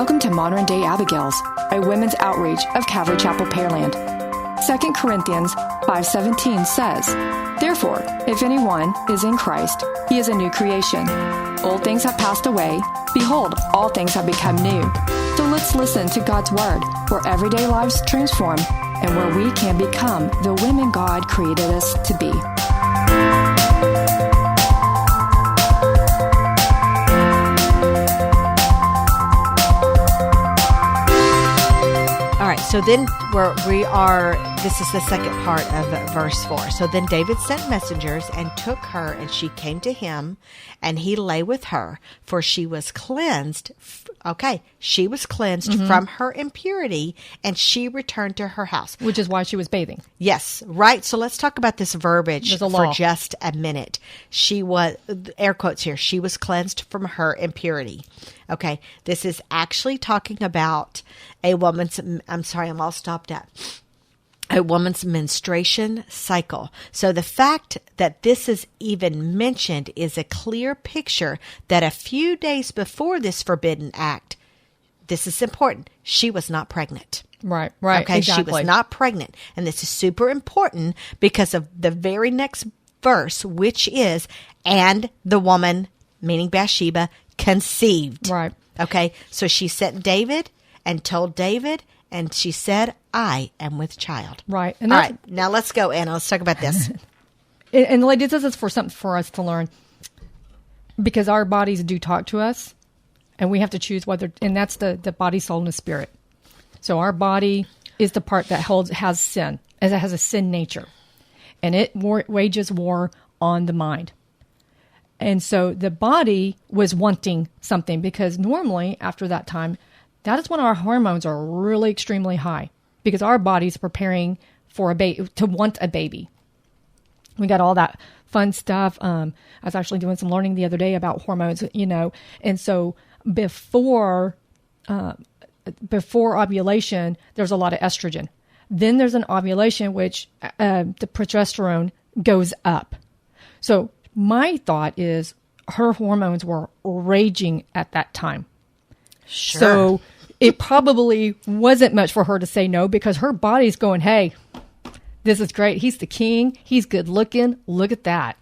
Welcome to Modern Day Abigails, a women's outreach of Calvary Chapel, Pearland. 2 Corinthians 5:17 says, "Therefore, if anyone is in Christ, he is a new creation. Old things have passed away. Behold, all things have become new." So let's listen to God's Word, where everyday lives transform and where we can become the women God created us to be. All right, so then this is the second part of verse 4. So then David sent messengers and took her, and she came to him, and he lay with her, for she was cleansed. She was cleansed from her impurity, and she returned to her house. Which is why she was bathing. Yes, right. So let's talk about this verbiage There's a law. for just a minute. She was, air quotes here, she was cleansed from her impurity. Okay, this is actually talking about a woman's, I'm all stopped at. A woman's menstruation cycle. So the fact that this is even mentioned is a clear picture that a few days before this forbidden act, this is important, she was not pregnant. Right, Okay, exactly. She was not pregnant. And this is super important because of the very next verse, which is, and the woman, meaning Bathsheba, conceived. Right. Okay, so she sent David and told David, and she said, I am with child. Right. And all right, now let's go, Anna. Let's talk about this. And ladies, this is for something for us to learn, because our bodies do talk to us, and we have to choose whether, and that's the body, soul, and the spirit. So our body is the part that has sin, as it has a sin nature, and it wages war on the mind. And so the body was wanting something, because normally after that time, that is when our hormones are really extremely high, because our body's preparing for to want a baby. We got all that fun stuff. I was actually doing some learning the other day about hormones, and so before ovulation, there's a lot of estrogen. Then there's an ovulation, which the progesterone goes up. So my thought is her hormones were raging at that time. Sure. So it probably wasn't much for her to say no, because her body's going, hey, this is great. He's the king. He's good looking. Look at that.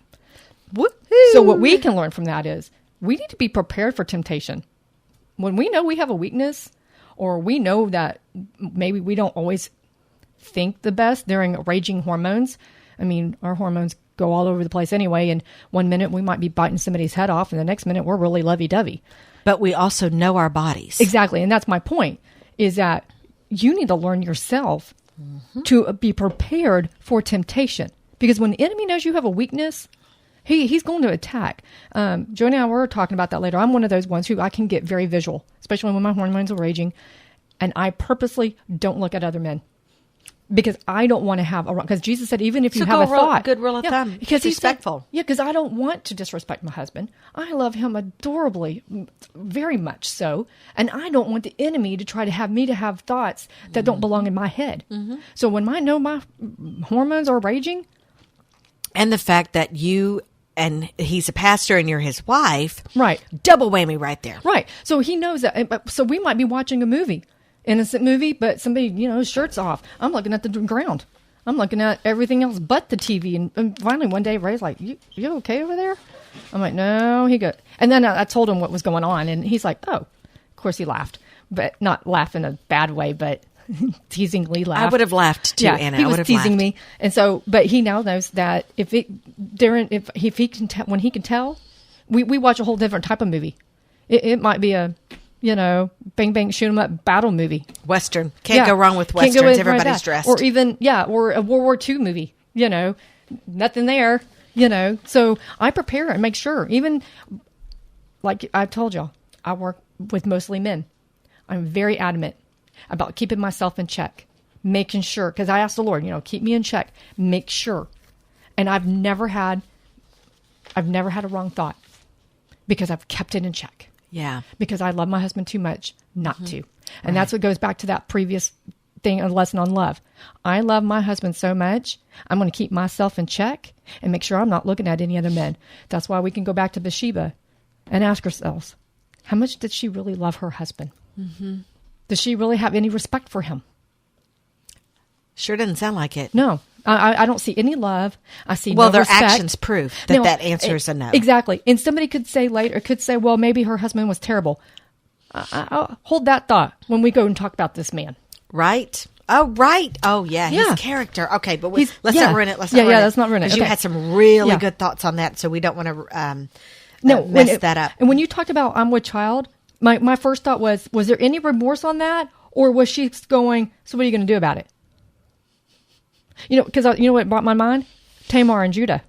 Woo-hoo. So what we can learn from that is we need to be prepared for temptation. When we know we have a weakness, or we know that maybe we don't always think the best during raging hormones. I mean, our hormones go all over the place anyway. And 1 minute we might be biting somebody's head off, and the next minute we're really lovey-dovey. But we also know our bodies. Exactly. And that's my point, is that you need to learn yourself to be prepared for temptation. Because when the enemy knows you have a weakness, he's going to attack. Joni and I were talking about that later. I'm one of those ones who I can get very visual, especially when my hormones are raging. And I purposely don't look at other men, because I don't want to have because Jesus said, even if you have a thought. Good rule of thumb. Because he's respectful. Because I don't want to disrespect my husband. I love him adorably, very much so. And I don't want the enemy to try to have me to have thoughts that don't belong in my head. So when I know my hormones are raging. And the fact that you, and he's a pastor and you're his wife. Right. Double whammy right there. Right. So he knows that. So we might be watching a movie. Innocent movie, but somebody, shirt's off. I'm looking at the ground. I'm looking at everything else but the TV. And finally, one day, Ray's like, you okay over there? I'm like, no. He goes, and then I told him what was going on, and he's like, oh. Of course, he laughed, but not laugh in a bad way, but teasingly laughed. I would have laughed too, yeah, Anna. He was I would have teasing laughed. me, and so, but he now knows that if he can tell, when he can tell, we watch a whole different type of movie. It might be a bang, bang, shoot 'em up battle movie. Western. Can't go wrong with Westerns. Everybody's dressed. Or even, or a World War II movie, nothing there, So I prepare and make sure. Even, like I told y'all, I work with mostly men. I'm very adamant about keeping myself in check, making sure, because I asked the Lord, keep me in check, make sure. And I've never had a wrong thought, because I've kept it in check. Yeah. Because I love my husband too much not to. And that's what goes back to that previous thing, a lesson on love. I love my husband so much, I'm going to keep myself in check and make sure I'm not looking at any other men. That's why we can go back to Bathsheba and ask ourselves, how much did she really love her husband? Mm-hmm. Does she really have any respect for him? Sure doesn't sound like it. No. I don't see any love. I see well, no their respect. actions prove that that answer is a no. Exactly. And somebody could say later, well, maybe her husband was terrible. I'll hold that thought when we go and talk about this man. Right? Oh, right. Oh, yeah. His character. Okay, but let's not ruin it. Let's not ruin it. Because you had some really good thoughts on that, so we don't want to mess that up. And when you talked about I'm with child, my first thought was there any remorse on that? Or was she going, so what are you going to do about it? Because you know what brought my mind? Tamar and Judah.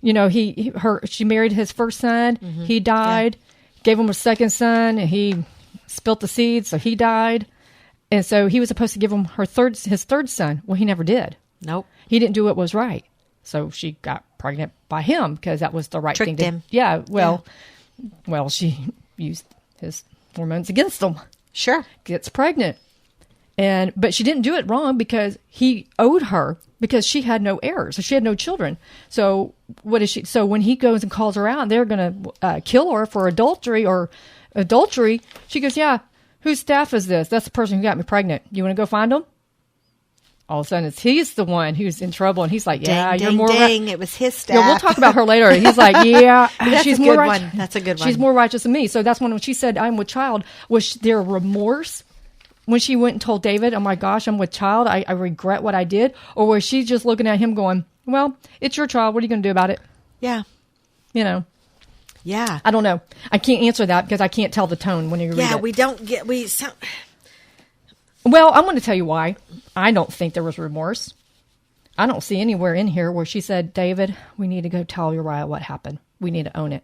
She married his first son. Mm-hmm. He died. Gave him a second son. And he spilt the seed, so he died. And so he was supposed to give him his third son. Well, he never did. Nope. He didn't do what was right. So she got pregnant by him because that was the right thing to do. Yeah. Well, she used his hormones against him. Sure. Gets pregnant. But she didn't do it wrong because he owed her because she had no heirs. So she had no children. So what is she? So when he goes and calls her out, they're going to kill her for adultery. She goes, yeah, whose staff is this? That's the person who got me pregnant. You want to go find him? All of a sudden, he's the one who's in trouble. And he's like, yeah, you're more right. It was his staff. Yeah, we'll talk about her later. He's like, yeah, she's more righteous. That's a good one. She's more righteous than me. So that's when she said, I'm with child. Was there remorse? When she went and told David, oh my gosh, I'm with child, I regret what I did? Or was she just looking at him going, well, it's your child. What are you going to do about it? Yeah. Yeah. I don't know. I can't answer that because I can't tell the tone when you read it. Yeah, we don't get... Well, I'm going to tell you why. I don't think there was remorse. I don't see anywhere in here where she said, David, we need to go tell Uriah what happened. We need to own it.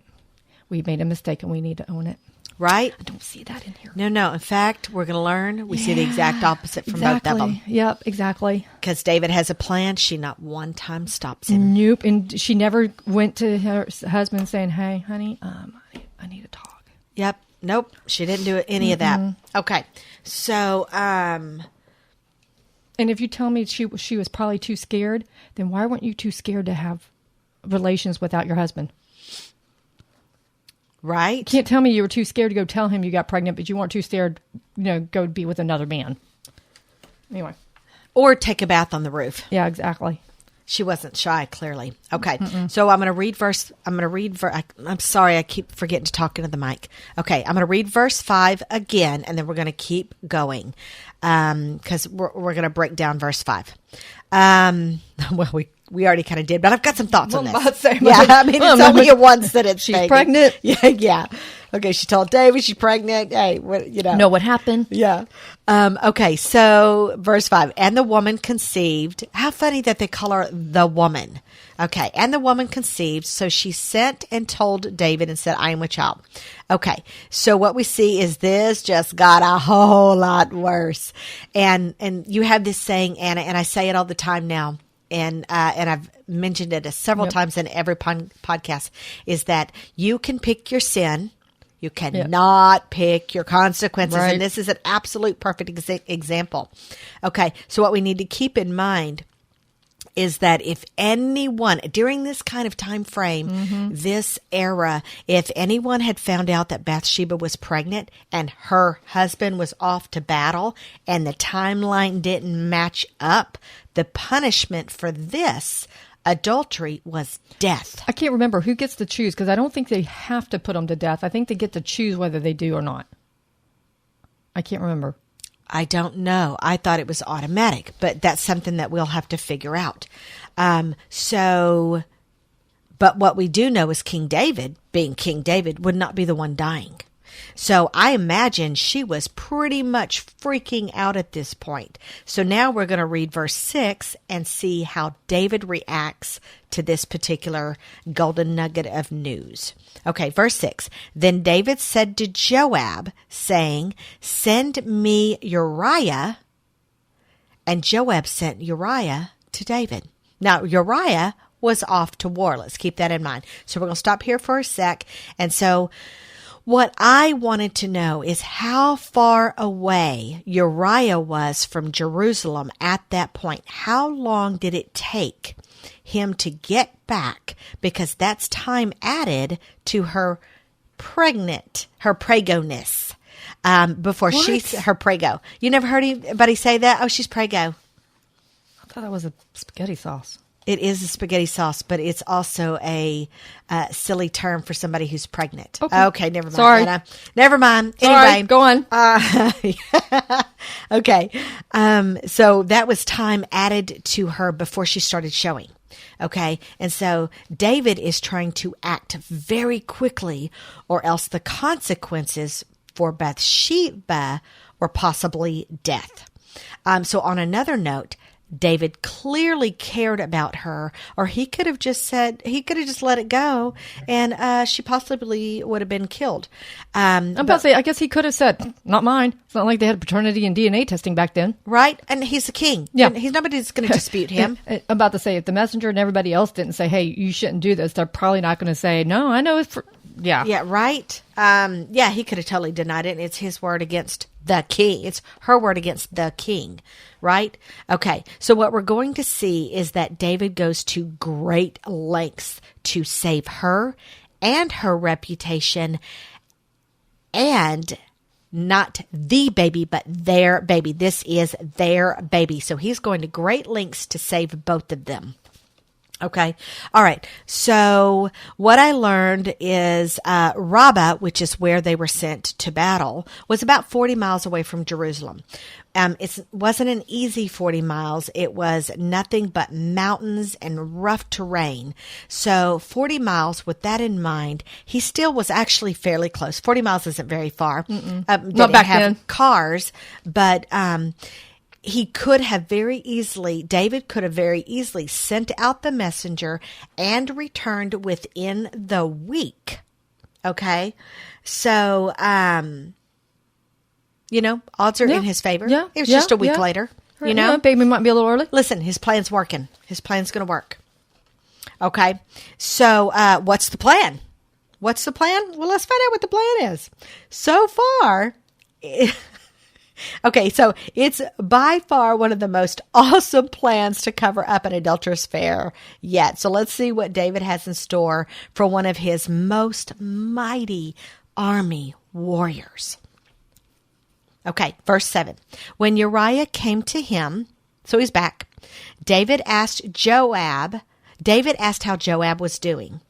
We made a mistake and we need to own it. Right? I don't see that in here. No. In fact, we're going to learn. We see the exact opposite from both of them. Yep, exactly. Because David has a plan. She not one time stops him. Nope. And she never went to her husband saying, hey, honey, I need to talk. Yep. Nope. She didn't do any of that. Okay. So, and if you tell me she was probably too scared, then why weren't you too scared to have relations without your husband? Right. You can't tell me you were too scared to go tell him you got pregnant, but you weren't too scared, go be with another man. Anyway. Or take a bath on the roof. Yeah, exactly. She wasn't shy, clearly. Okay. So I'm going to read verse. I'm sorry, I keep forgetting to talk into the mic. Okay. I'm going to read verse 5 again, and then we're going to keep going. Because we're going to break down verse 5. Well, we already kind of did, but I've got some thoughts on this. It's only a one sentence. She's pregnant. Yeah. Okay, she told David she's pregnant. Hey, know what happened? Yeah. Okay, so verse 5, and the woman conceived. How funny that they call her the woman. Okay, and the woman conceived, so she sent and told David and said, I am with child. Okay, so what we see is this just got a whole lot worse. And you have this saying, Anna, and I say it all the time now, and I've mentioned it several times in every podcast, is that you can pick your sin. You cannot pick your consequences. Right. And this is an absolute perfect example. Okay, so what we need to keep in mind is that if anyone, during this kind of time frame, this era, if anyone had found out that Bathsheba was pregnant and her husband was off to battle and the timeline didn't match up, the punishment for this adultery was death. I can't remember who gets to choose because I don't think they have to put them to death. I think they get to choose whether they do or not. I can't remember. I don't know. I thought it was automatic, but that's something that we'll have to figure out. But what we do know is King David, being King David, would not be the one dying. So I imagine she was pretty much freaking out at this point. So now we're going to read verse 6 and see how David reacts to this particular golden nugget of news. Okay, verse 6. Then David said to Joab, saying, send me Uriah. And Joab sent Uriah to David. Now, Uriah was off to war. Let's keep that in mind. So we're going to stop here for a sec. And so what I wanted to know is how far away Uriah was from Jerusalem at that point. How long did it take him to get back? Because that's time added to her pregnant, her pregoness. before her prego. You never heard anybody say that? Oh, she's prego. I thought that was a spaghetti sauce. It is a spaghetti sauce, but it's also a silly term for somebody who's pregnant. Okay, never mind. Sorry. Anna. Never mind. Sorry, anyway, go on. Okay. So that was time added to her before she started showing. Okay. And so David is trying to act very quickly, or else the consequences for Bathsheba were possibly death. So on another note, David clearly cared about her, or he could have just let it go, and she possibly would have been killed. I'm about to say, I guess he could have said, not mine. It's not like they had paternity and DNA testing back then. Right? And he's the king. Yeah. And nobody's going to dispute him. I'm about to say, if the messenger and everybody else didn't say, hey, you shouldn't do this, they're probably not going to say, no, I know it's for... Yeah. Yeah, right? Yeah, he could have totally denied it. And it's his word against the king. It's her word against the king, right? Okay, so what we're going to see is that David goes to great lengths to save her and her reputation, and not the baby, but their baby. This is their baby. So he's going to great lengths to save both of them. Okay. All right. So what I learned is Rabbah, which is where they were sent to battle, was about 40 miles away from Jerusalem. It wasn't an easy 40 miles. It was nothing but mountains and rough terrain. So 40 miles, with that in mind, he still was actually fairly close. 40 miles isn't very far. Not have back then. Cars, but David could have very easily sent out the messenger and returned within the week. Okay. So, odds are in his favor. Yeah. It was just a week later, baby might be a little early. Listen, his plan's working. His plan's going to work. Okay. So, what's the plan? What's the plan? Well, let's find out what the plan is. So far, okay, so it's by far one of the most awesome plans to cover up an adulterous affair yet. So let's see what David has in store for one of his most mighty army warriors. Okay, verse 7. When Uriah came to him, so he's back, David asked how Joab was doing,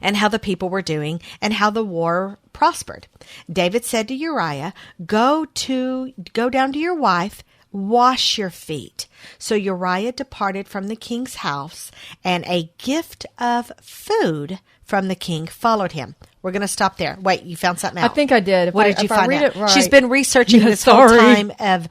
and how the people were doing, and how the war prospered. David said to Uriah, go down to your wife, wash your feet. So Uriah departed from the king's house, and a gift of food from the king followed him. We're going to stop there. Wait, you found something out. I think I did. What did you find out? Right. She's been researching this whole time of,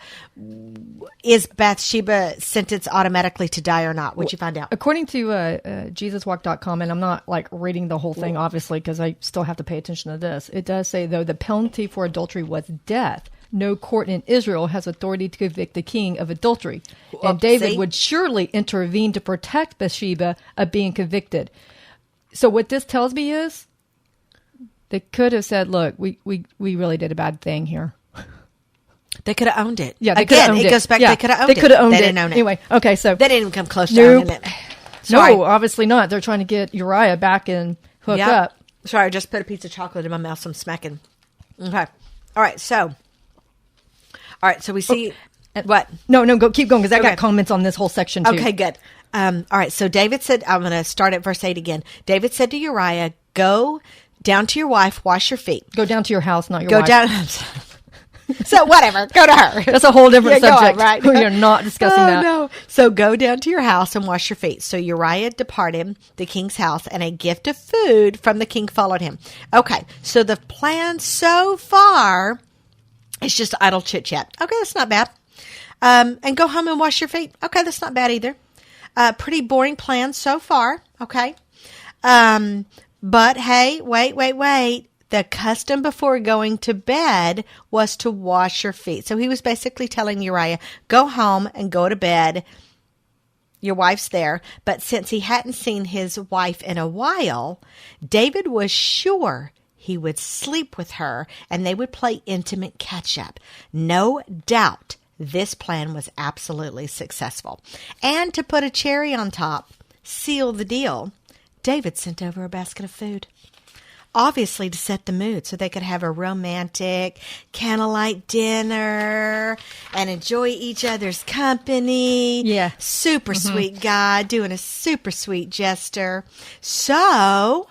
is Bathsheba sentenced automatically to die or not? What'd you find out? According to JesusWalk.com, and I'm not reading the whole thing, obviously, because I still have to pay attention to this. It does say, though, the penalty for adultery was death. No court in Israel has authority to convict the king of adultery. And David would surely intervene to protect Bathsheba of being convicted. So what this tells me is they could have said, look, we really did a bad thing here. They could have owned it. Yeah, they could have owned it. It goes back, yeah, they could have owned it. They could have owned they it. Didn't own it. Anyway, okay, so. They didn't even come close to owning it. Sorry. No, obviously not. They're trying to get Uriah back and hooked up. Sorry, I just put a piece of chocolate in my mouth, so I'm smacking. Okay. All right, so we see... what? No, keep going, because I got comments on this whole section, too. Okay, good. All right, so David said, I'm going to start at verse 8 again. David said to Uriah, go down to your wife, wash your feet. Go down to your house, not your wife. Go down. So whatever, go to her. That's a whole different subject. On, right? We are not discussing that. No. So go down to your house and wash your feet. So Uriah departed the king's house, and a gift of food from the king followed him. Okay, so the plan so far is just idle chit-chat. Okay, that's not bad. And go home and wash your feet. Okay, that's not bad either. Pretty boring plan so far. Okay. But hey, wait. The custom before going to bed was to wash your feet. So he was basically telling Uriah, go home and go to bed. Your wife's there. But since he hadn't seen his wife in a while, David was sure he would sleep with her and they would play intimate catch-up. No doubt this plan was absolutely successful. And to put a cherry on top, seal the deal, David sent over a basket of food. obviously to set the mood so they could have a romantic candlelight dinner and enjoy each other's company. Yeah. Super sweet guy doing a super sweet gesture. So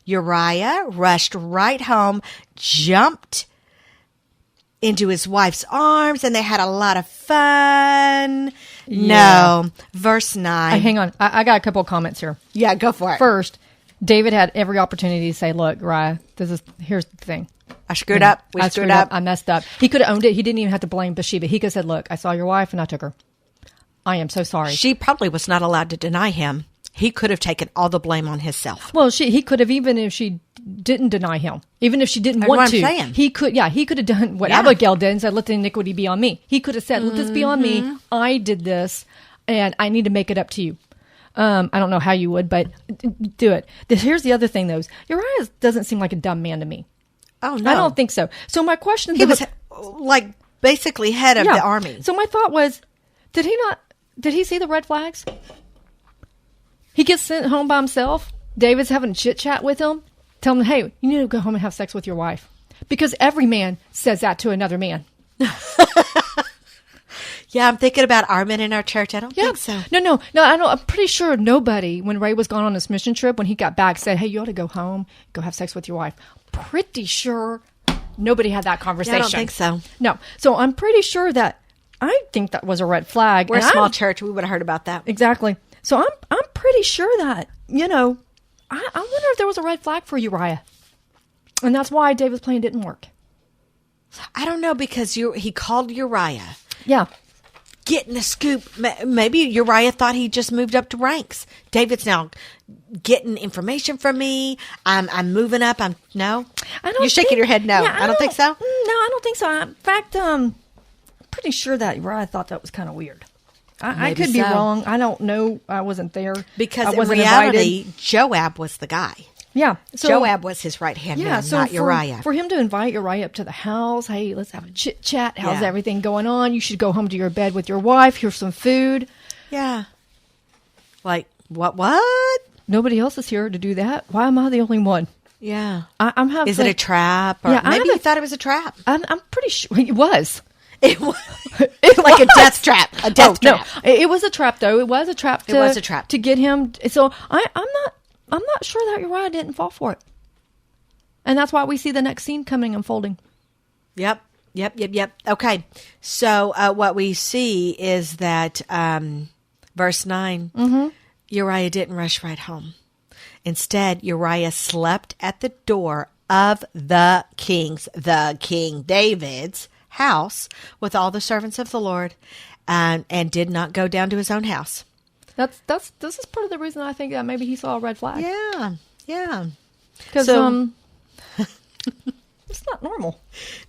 Uriah rushed right home, jumped into his wife's arms, and they had a lot of fun. Yeah. No. Verse 9. Hang on. I got a couple of comments here. Yeah, go for it. First, David had every opportunity to say, look, Uriah, here's the thing. I screwed up. I screwed up. I messed up. He could have owned it. He didn't even have to blame Bathsheba. He could have said, look, I saw your wife and I took her. I am so sorry. She probably was not allowed to deny him. He could have taken all the blame on himself. Well, he could have, even if she didn't deny him, even if she didn't That's want what to. I'm saying. He could have done what Yeah. Abigail did and said, let the iniquity be on me. He could have said, let this be on me. I did this and I need to make it up to you. I don't know how you would, but do it. Here's the other thing, though. Uriah doesn't seem like a dumb man to me. Oh, no. I don't think so. So my question... He was like basically head of the army. So my thought was, did he see the red flags? He gets sent home by himself. David's having a chit chat with him. Tell him, hey, you need to go home and have sex with your wife. Because every man says that to another man. Yeah, I'm thinking about our men in our church. I don't think so. No. I know. I'm pretty sure nobody, when Ray was gone on this mission trip, when he got back, said, hey, you ought to go home, go have sex with your wife. Pretty sure nobody had that conversation. Yeah, I don't think so. No. So I'm pretty sure that I think that was a red flag. We're a And small church. We would have heard about that. Exactly. So I'm pretty sure that, I wonder if there was a red flag for Uriah. And that's why David's plan didn't work. I don't know, because he called Uriah. Yeah. Getting the scoop. Maybe Uriah thought he just moved up to ranks. David's now getting information from me. I'm moving up. No? You're shaking your head no. Yeah, I don't think so? No, I don't think so. In fact, I'm pretty sure that Uriah thought that was kind of weird. I could be wrong. I don't know. I wasn't there. Because I wasn't in reality, invited. Joab was the guy. Yeah. So, Joab was his right-hand man, so not Uriah. For him to invite Uriah up to the house, hey, let's have a chit-chat. How's Yeah. everything going on? You should go home to your bed with your wife. Here's some food. Yeah. Like, what? Nobody else is here to do that. Why am I the only one? Yeah. I'm having. Is it a trap? Or Yeah, maybe you thought it was a trap. I'm pretty sure it was. It was like a death trap. A death trap. No, it was a trap, though. It was a trap. It was a trap to get him. So I'm not sure that Uriah didn't fall for it, and that's why we see the next scene coming unfolding. Yep. Okay. So what we see is that verse 9, Uriah didn't rush right home. Instead, Uriah slept at the door of the King David's house with all the servants of the Lord, and did not go down to his own house. This is part of the reason I think that maybe he saw a red flag. Yeah. Because it's not normal.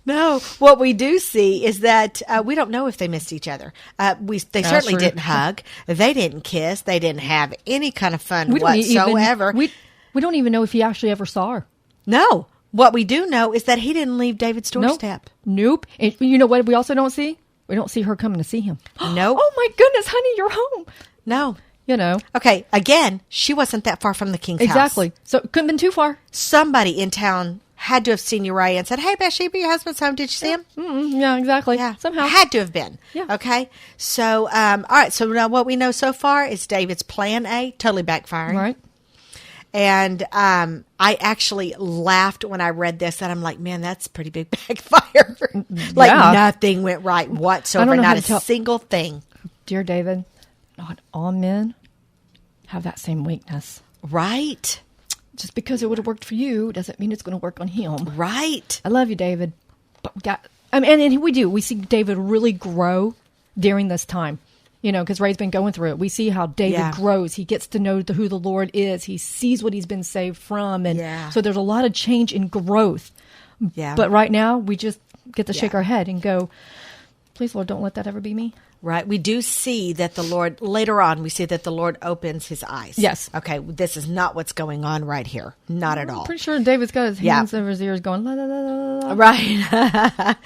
No, what we do see is that we don't know if they missed each other. They certainly true. didn't hug. They didn't kiss. They didn't have any kind of fun We don't whatsoever. we don't even know if he actually ever saw her. No. What we do know is that he didn't leave David's doorstep. Nope. And you know what we also don't see? We don't see her coming to see him. Nope. Oh my goodness, honey, you're home. No. Okay, again, she wasn't that far from the king's house. Exactly. So it couldn't have been too far. Somebody in town had to have seen Uriah and said, hey, Bathsheba, your husband's home. Did you see him? Yeah, exactly. Yeah. Somehow. Had to have been. Yeah. Okay. So, all right. So now what we know so far is David's plan A totally backfiring. Right. And I actually laughed when I read this, and I'm like, man, that's a pretty big backfire. Nothing went right whatsoever. Not a single thing. Dear David, not all men have that same weakness. Right. Just because it would have worked for you doesn't mean it's going to work on him. Right. I love you, David. But and we do. We see David really grow during this time. Because Ray's been going through it. We see how David grows. He gets to know who the Lord is. He sees what he's been saved from. And so there's a lot of change and growth. Yeah. But right now, we just get to shake our head and go, please, Lord, don't let that ever be me. Right. We do see that the Lord, later on, we see that the Lord opens his eyes. Yes. Okay. This is not what's going on right here. Not at all. I'm pretty sure David's got his hands over his ears going, la, la, la, la, la. Right.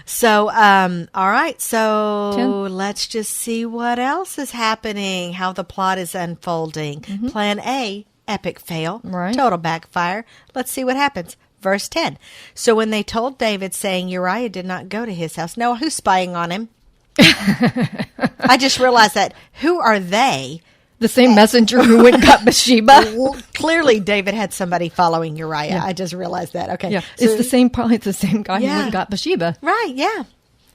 So, all right. So 10. Let's just see what else is happening, how the plot is unfolding. Plan A Epic fail. Right. Total backfire. Let's see what happens. Verse 10. So when they told David, saying Uriah did not go to his house. Now, who's spying on him? I just realized that. Who are they? The same messenger who went and got Bathsheba. Well, clearly, David had somebody following Uriah. Yeah. I just realized that. Okay. Yeah. So, it's the same, probably it's the same guy who went and got Bathsheba. Right. Yeah.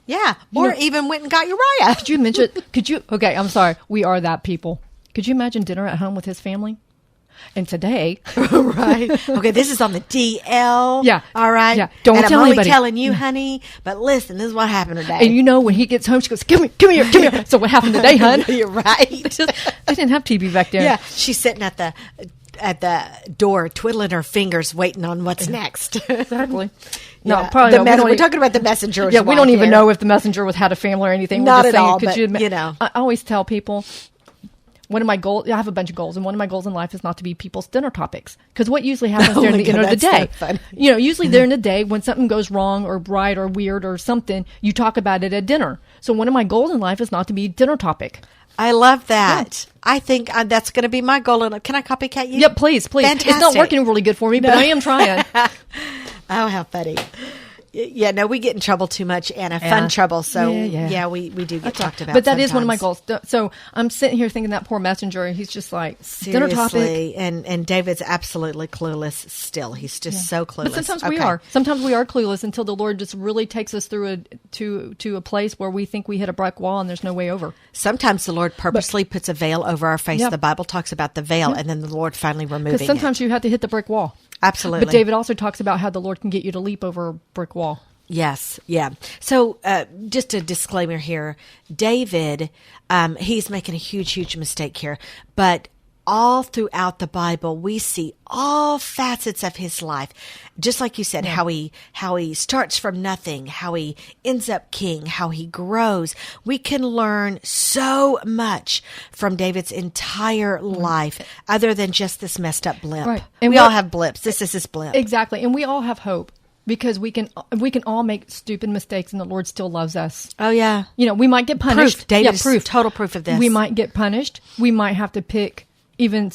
Yeah. Or even went and got Uriah. Could you mention, okay, I'm sorry. We are that people. Could you imagine dinner at home with his family? And today, right? Okay, this is on the DL. Yeah. All right. Yeah. Don't and tell I'm only anybody. telling you, honey. But listen, this is what happened today. And you know, when he gets home, she goes, "Come here." So what happened today, hun? You're right. They didn't have TV back then. Yeah, she's sitting at the door, twiddling her fingers, waiting on what's next. Exactly. No, No, probably not. we're talking about the messenger. Yeah, we don't even know if the messenger had a family or anything. We're Not just at saying, all. could But, you know, I always tell people. One of my goals, I have a bunch of goals, and one of my goals in life is not to be people's dinner topics. Because what usually happens during the end of the day, usually during the day when something goes wrong or right or weird or something, you talk about it at dinner. So one of my goals in life is not to be dinner topic. I love that. Yeah. I think that's going to be my goal. Can I copycat you? Yeah, please. Fantastic. It's not working really good for me, but I am trying. Oh, how funny. Yeah, no, we get in trouble too much, Anna. Fun trouble. So, we do get talked about. But that sometimes. is one of my goals. So I'm sitting here thinking that poor messenger, he's just like, seriously, dinner topic. And David's absolutely clueless still. He's just so clueless. But sometimes we are. Sometimes we are clueless until the Lord just really takes us through to a place where we think we hit a brick wall and there's no way over. Sometimes the Lord purposely puts a veil over our face. Yeah. The Bible talks about the veil, and then the Lord finally removing it. Because sometimes you have to hit the brick wall. Absolutely. But David also talks about how the Lord can get you to leap over a brick wall. Yes. Yeah. So just a disclaimer here. David, he's making a huge mistake here. But all throughout the Bible, we see all facets of his life. Just like you said, how he starts from nothing, how he ends up king, how he grows. We can learn so much from David's entire life other than just this messed up blip. Right. And we all have blips. This is his blip. Exactly. And we all have hope. Because we can all make stupid mistakes and the Lord still loves us. Oh, yeah. You know, we might get punished. Proof. David is total proof of this. We might get punished. We might have to pick, even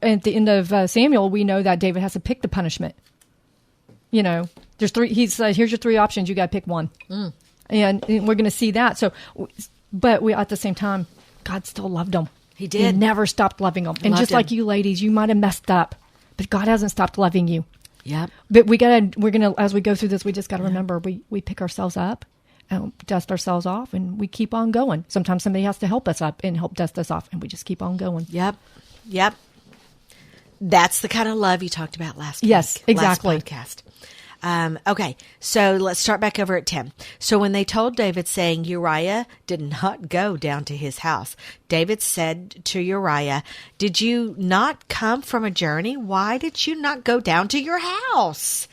at the end of Samuel, we know that David has to pick the punishment. You know, there's three. He said, here's your three options. You got to pick one. And we're going to see that. So, but we at the same time, God still loved them. He did. He never stopped loving them. And just like you ladies, you might have messed up, but God hasn't stopped loving you. Yeah. But we're gonna as we go through this, we just gotta remember we pick ourselves up and dust ourselves off and we keep on going. Sometimes somebody has to help us up and help dust us off and we just keep on going. Yep. That's the kind of love you talked about last week. Yes, exactly. Last podcast. Okay, so let's start back over at 10. So when they told David, saying Uriah did not go down to his house, David said to Uriah, did you not come from a journey? Why did you not go down to your house?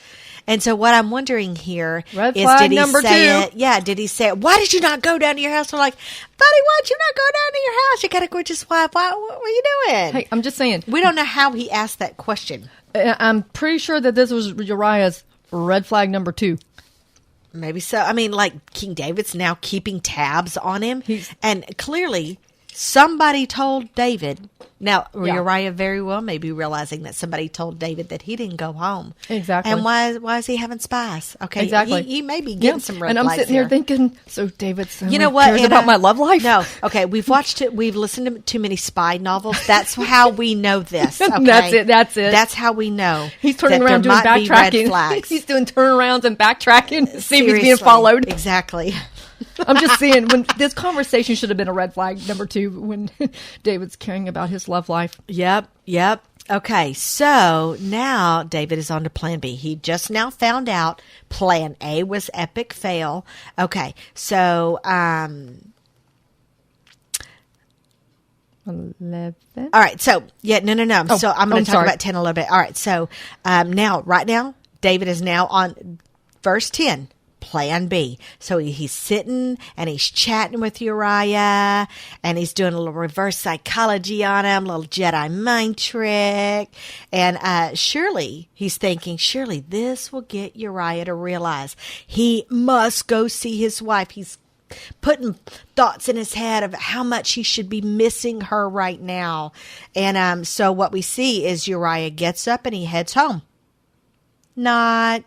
And so what I'm wondering here is, did he say it? Yeah, did he say it? Why did you not go down to your house? We're like, buddy, why'd you not go down to your house? You got a gorgeous wife. What are you doing? Hey, I'm just saying. We don't know how he asked that question. I'm pretty sure that this was Uriah's red flag number 2. Maybe so. I mean, like King David's now keeping tabs on him. And clearly somebody told David. Now, Uriah very well may be realizing that somebody told David that he didn't go home. Exactly. And why is he having spies? Okay. Exactly. He may be getting some red flags. And I'm sitting here thinking, so David's cares about my love life? No. Okay. We've watched it. We've listened to too many spy novels. That's how we know this. Okay? That's it. That's how we know. He's turning around doing backtracking. He's doing turnarounds and backtracking to see if he's being followed. Exactly. I'm just saying, when this conversation should have been a red flag number 2 when David's caring about his love life. Yep. Okay, so now David is on to plan B. He just now found out plan A was epic fail. Okay, so 11. All right, so no. So I'm going to talk about 10 a little bit. All right, so right now David is now on verse 10. Plan B. So he's sitting and he's chatting with Uriah and he's doing a little reverse psychology on him, little Jedi mind trick. And he's thinking, surely this will get Uriah to realize he must go see his wife. He's putting thoughts in his head of how much he should be missing her right now. And so what we see is Uriah gets up and he heads home. Not.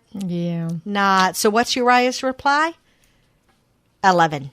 So what's Uriah's reply? 11.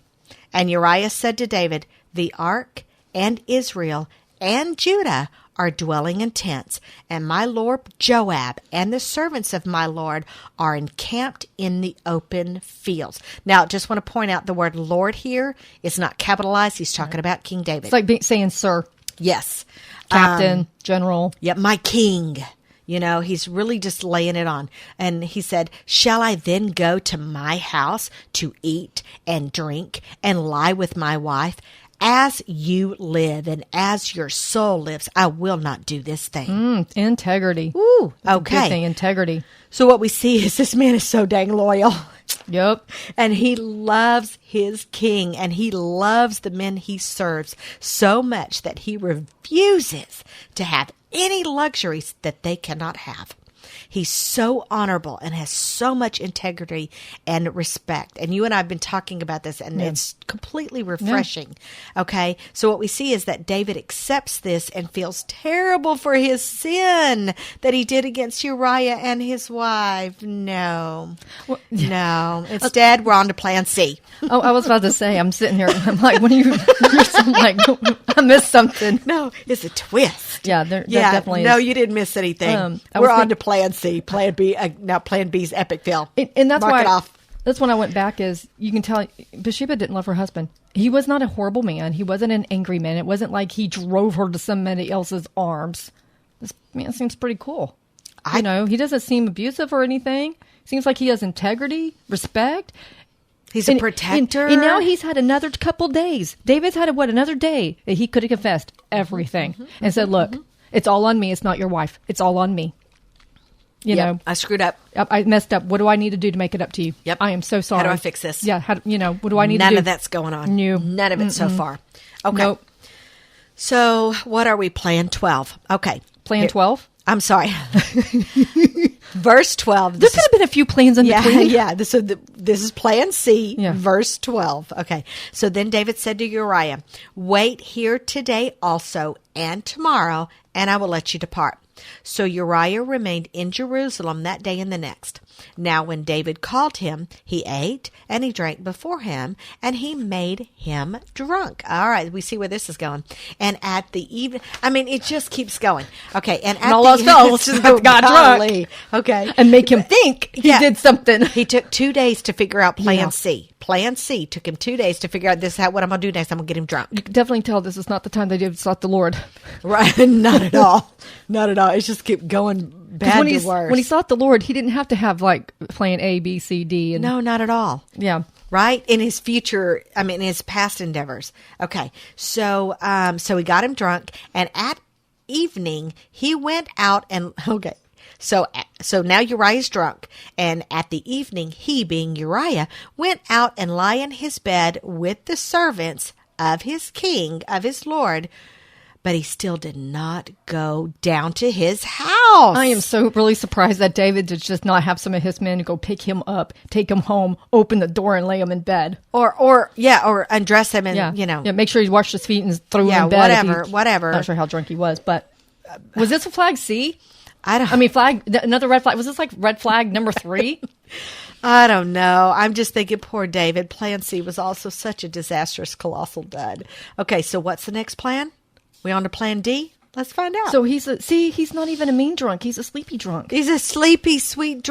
And Uriah said to David, the ark and Israel and Judah are dwelling in tents, and my lord Joab and the servants of my lord are encamped in the open fields. Now, just want to point out the word Lord here is not capitalized. He's talking about King David. It's like saying sir. Yes. Captain, general. Yeah, my king. You know, he's really just laying it on. And he said, shall I then go to my house to eat and drink and lie with my wife? As you live and as your soul lives, I will not do this thing. Integrity. Ooh, That's okay. a good thing, integrity. So what we see is this man is so dang loyal. Yep. And he loves his king and he loves the men he serves so much that he refuses to have any luxuries that they cannot have. He's so honorable and has so much integrity and respect. And you and I have been talking about this, and it's completely refreshing. Okay. So what we see is that David accepts this and feels terrible for his sin that he did against Uriah and his wife. No. Instead, we're on to plan C. Oh, I was about to say, I'm sitting here, I'm like, when you're like, I missed something. No, it's a twist. Yeah, there definitely is. No, you didn't miss anything. We're on to plan C. Plan B. Now plan B's epic fail. And that's Mark why it off. That's when I went back is you can tell Bathsheba didn't love her husband. He was not a horrible man. He wasn't an angry man. It wasn't like he drove her to somebody else's arms. This man seems pretty cool. He doesn't seem abusive or anything. Seems like he has integrity, respect. He's a protector. And now he's had another couple days. David's had another day that he could have confessed everything and said, look, it's all on me. It's not your wife. It's all on me. You know, I screwed up. I messed up. What do I need to do to make it up to you? Yep. I am so sorry. How do I fix this? Yeah. What do I need to do? None of that's going on. No. None of it so far. Okay. Nope. So what are we? Plan 12. Okay. Plan 12? I'm sorry. Verse 12. There could have been a few plans in between. Yeah. This is plan C, Yeah. verse 12. Okay. So then David said to Uriah, wait here today also and tomorrow, and I will let you depart. So Uriah remained in Jerusalem that day and the next. Now when David called him, he ate and he drank before him, and he made him drunk. All right, we see where this is going. And at the evening, it just keeps going. Okay, and at all the else goes, just got drunk. Okay, And make him think he did something. He took 2 days to figure out Plan C. Plan C took him 2 days to figure out this. What I'm going to do next? I'm going to get him drunk. You can definitely tell this is not the time they David sought the Lord. Right? Not at all. Not at all. It's just kept going bad when to worse. When he sought the Lord, he didn't have to have like plan A, B, C, D. And No, not at all. Yeah. Right? In his future, in his past endeavors. Okay. So he got him drunk, and at evening he went out and, okay. So now Uriah's drunk, and at the evening, he, being Uriah, went out and lay in his bed with the servants of his king, of his lord, but he still did not go down to his house. I am so really surprised that David did just not have some of his men go pick him up, take him home, open the door, and lay him in bed. Or undress him and, make sure he washed his feet and threw him in bed. Whatever. Not sure how drunk he was, but was this a flag C? Flag, another red flag. Was this like red flag number 3? I don't know. I'm just thinking, poor David. Plan C was also such a disastrous, colossal dud. Okay, so what's the next plan? We on to Plan D? Let's find out. So he's not even a mean drunk. He's a sleepy drunk. He's a sleepy, sweet,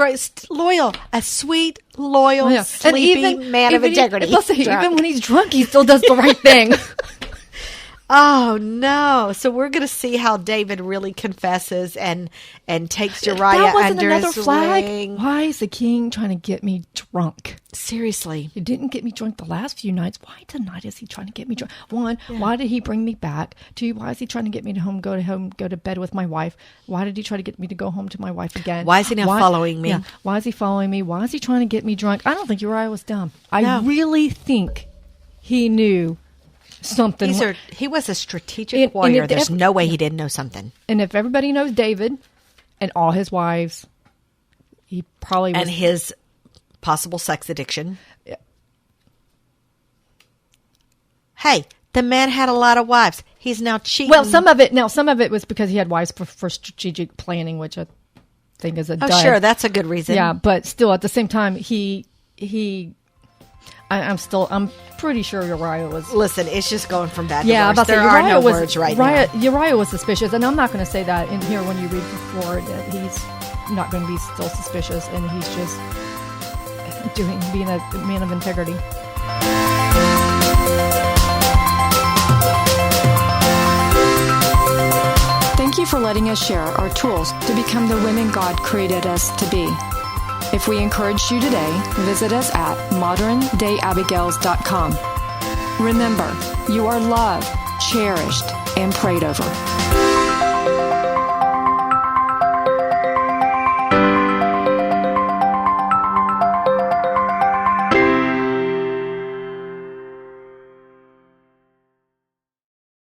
loyal, sleepy man of integrity. Even when he's drunk, he still does the right thing. Oh, no. So we're going to see how David really confesses and takes Uriah that wasn't under another his flag. wing. Why is the king trying to get me drunk? Seriously. He didn't get me drunk the last few nights. Why tonight is he trying to get me drunk? One, why did he bring me back? Two, why is he trying to get me to go to bed with my wife? Why did he try to get me to go home to my wife again? Why is he now following me? Yeah, why is he following me? Why is he trying to get me drunk? I don't think Uriah was dumb. I really think he knew something. He was a strategic warrior. There's no way he didn't know something. And if everybody knows David and all his wives, he probably was. And his possible sex addiction. Hey, the man had a lot of wives. He's now cheating. Well, some of it was because he had wives for strategic planning, which I think is a dud. sure, that's a good reason. Yeah, but still, at the same time, I'm pretty sure Uriah was. Listen, it's just going from bad to Yeah, worse. about There are no words right now. Uriah was suspicious, and I'm not going to say that in here when you read before that he's not going to be still suspicious, and he's just being a man of integrity. Thank you for letting us share our tools to become the women God created us to be. If we encouraged you today, visit us at moderndayabigails.com. Remember, you are loved, cherished, and prayed over.